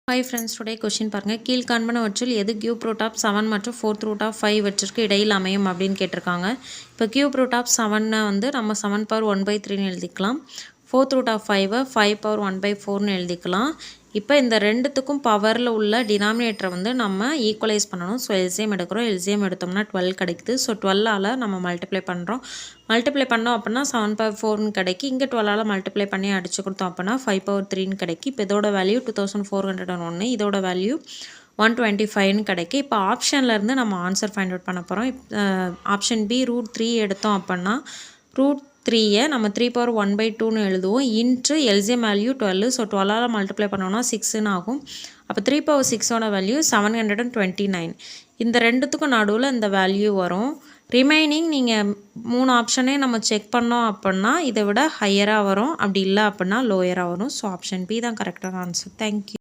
Hi friends, today question பாருங்க. கீழ்காண்பனவற்றில் எது cube root of 7 மற்றும் ஃபோர்த் ரூட் ஆஃப் 5 வற்றிற்கு இடையில் அமையும் அப்படின்னு கேட்டிருக்காங்க. இப்போ கியூப் ரூட் ஆஃப் 7 வந்து நம்ம 7 பவர் 1/3ன்னு எழுதிக்கலாம். ஃபோர்த் ரூட் ஆஃப் 5 5 பவர் 1/4ன்னு எழுதிக்கலாம். இப்போ இந்த ரெண்டுத்துக்கும் பவரில் உள்ள டினாமினேட்டரை வந்து நம்ம ஈக்குவலைஸ் பண்ணணும். ஸோ எல்சிஎம் எடுக்கிறோம். எல்சிஎம் எடுத்தோம்னா 12 கிடைக்குது. ஸோ 12ஆல் நம்ம மல்டிப்ளை பண்ணுறோம். மல்டிப்ளை பண்ணோம் அப்படின்னா 7 பவர் 4ன்னு கிடைக்கி. இங்கே 12ஆல் மல்டிப்ளை பண்ணி அடிச்சு கொடுத்தோம் அப்படின்னா 5 பவர் 3ன்னு கிடைக்கி. இப்போ இதோட வேல்யூ 2401, இதோட வேல்யூ 125ன்னு கிடைக்கி. இப்போ ஆப்ஷன்லேருந்து நம்ம ஆன்சர் ஃபைண்ட் அவுட் பண்ண போகிறோம். ஆப்ஷன் பி √3 எடுத்தோம் அப்படின்னா √3யை நம்ம 3 பவர் 1/2ன்னு எழுதுவோம். Into LCM value 12. ஸோ 12ஆல் மல்டிப்ளை பண்ணோம்னா 6ன்னு ஆகும். அப்போ 3 பவர் 6ஓட வேல்யூ 729. இந்த ரெண்டுத்துக்கும் நடுவில் இந்த வேல்யூ வரும். ரிமைனிங் நீங்கள் 3 ஆப்ஷனே நம்ம செக் பண்ணோம் அப்படின்னா இதை விட ஹையராக வரும். அப்படி இல்லை அப்படின்னா லோயராக வரும். ஸோ ஆப்ஷன் பி தான் கரெக்டான ஆன்சர். தேங்க்யூ.